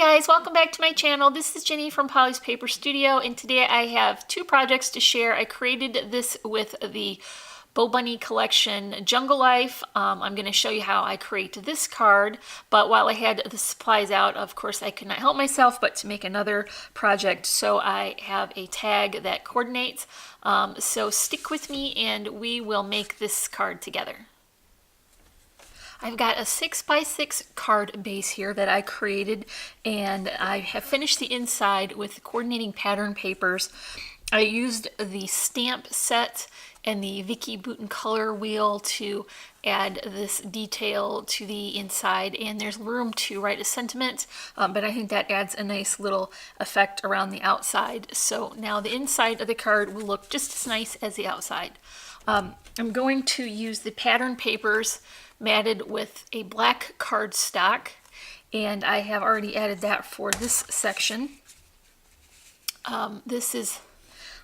guys, welcome back to my channel. This is Ginny from Polly's Paper Studio, and today I have two projects to share. I created this with the BoBunny collection Jungle Life. I'm going to show you how I create this card, but while I had the supplies out, of course I could not help myself but to make another project, so I have a tag that coordinates. So stick with me and we will make this card together. I've got a 6x6 card base here that I created, and I have finished the inside with coordinating pattern papers. I used the stamp set and the Vicky Bouton color wheel to add this detail to the inside, and there's room to write a sentiment, but I think that adds a nice little effect around the outside. So now the inside of the card will look just as nice as the outside. I'm going to use the pattern papers matted with a black cardstock, and I have already added that for this section. This is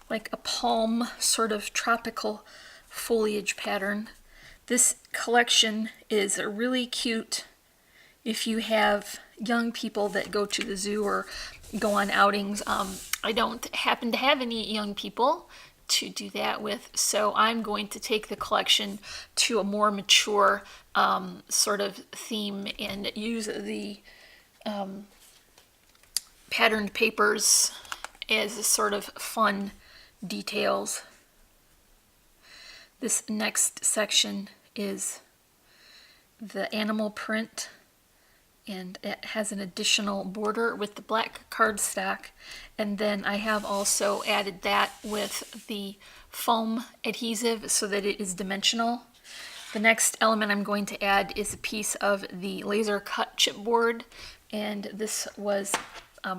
like a palm sort of tropical foliage pattern. This collection is really cute if you have young people that go to the zoo or go on outings. I don't happen to have any young people to do that with, so I'm going to take the collection to a more mature sort of theme and use the patterned papers as a sort of fun details. This next section is the animal print, and it has an additional border with the black cardstock, and then I have also added that with the foam adhesive so that it is dimensional. The next element I'm going to add is a piece of the laser cut chipboard, and this was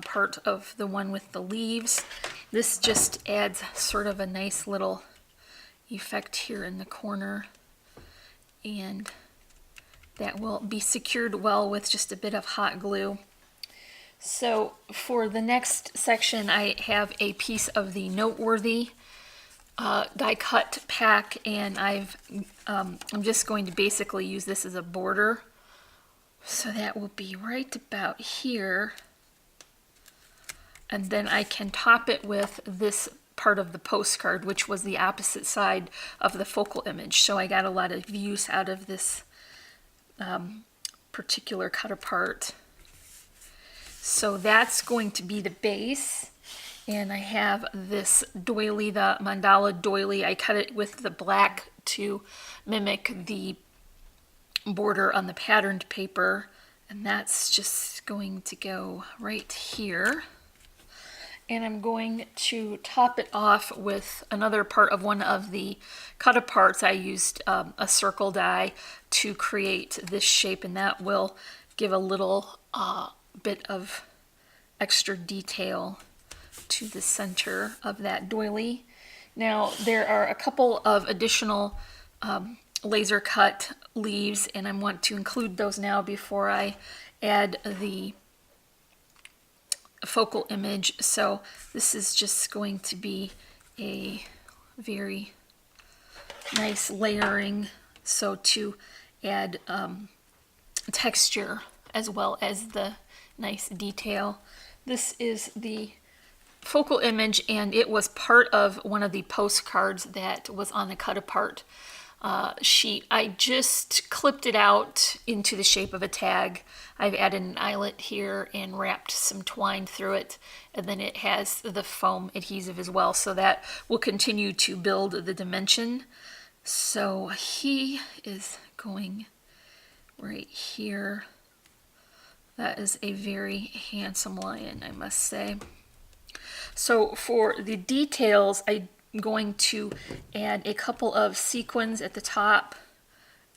part of the one with the leaves. This just adds sort of a nice little effect here in the corner, and that will be secured well with just a bit of hot glue. So for the next section, I have a piece of the Noteworthy die cut pack, and I'm just going to basically use this as a border. So that will be right about here. And then I can top it with this part of the postcard, which was the opposite side of the focal image. So I got a lot of use out of this particular cut apart. So that's going to be the base, and I have this doily, the mandala doily. I cut it with the black to mimic the border on the patterned paper, and that's just going to go right here. And I'm going to top it off with another part of one of the cut aparts. I used a circle die to create this shape, and that will give a little bit of extra detail to the center of that doily. Now there are a couple of additional laser cut leaves, and I want to include those now before I add the focal image. So this is just going to be a very nice layering, so to add texture as well as the nice detail. This is the focal image, and it was part of one of the postcards that was on the cut apart sheet. I just clipped it out into the shape of a tag. I've added an eyelet here and wrapped some twine through it, and then it has the foam adhesive as well, so that will continue to build the dimension. So he is going right here. That is a very handsome lion, I must say. So for the details, I'm going to add a couple of sequins at the top,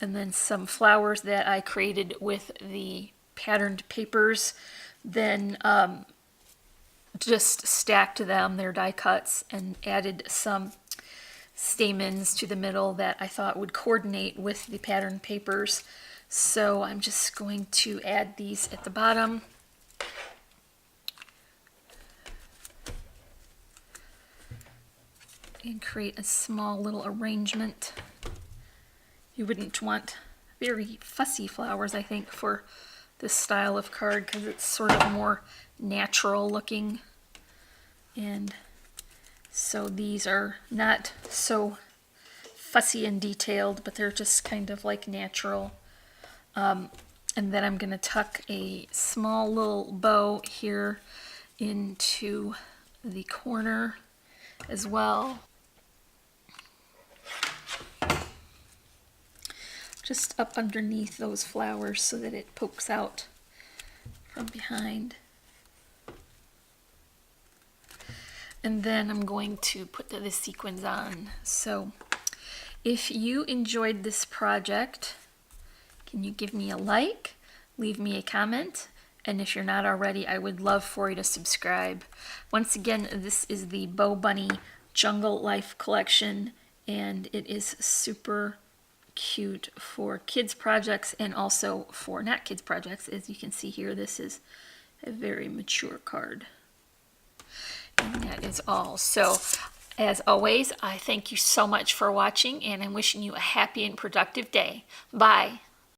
and then some flowers that I created with the patterned papers. Then just stacked them, their die cuts, and added some stamens to the middle that I thought would coordinate with the patterned papers. So I'm just going to add these at the bottom. And create a small little arrangement. You wouldn't want very fussy flowers, I think, for this style of card because it's sort of more natural looking. And so these are not so fussy and detailed, but they're just kind of like natural. And then I'm going to tuck a small little bow here into the corner as well. Just up underneath those flowers so that it pokes out from behind. And then I'm going to put the sequins on. So if you enjoyed this project, can you give me a like, leave me a comment, and if you're not already, I would love for you to subscribe. Once again, this is the BoBunny Jungle Life collection, and it is super cute for kids projects and also for not kids projects. As you can see here, this is a very mature card. And that is all. So as always, I thank you so much for watching, and I'm wishing you a happy and productive day. Bye.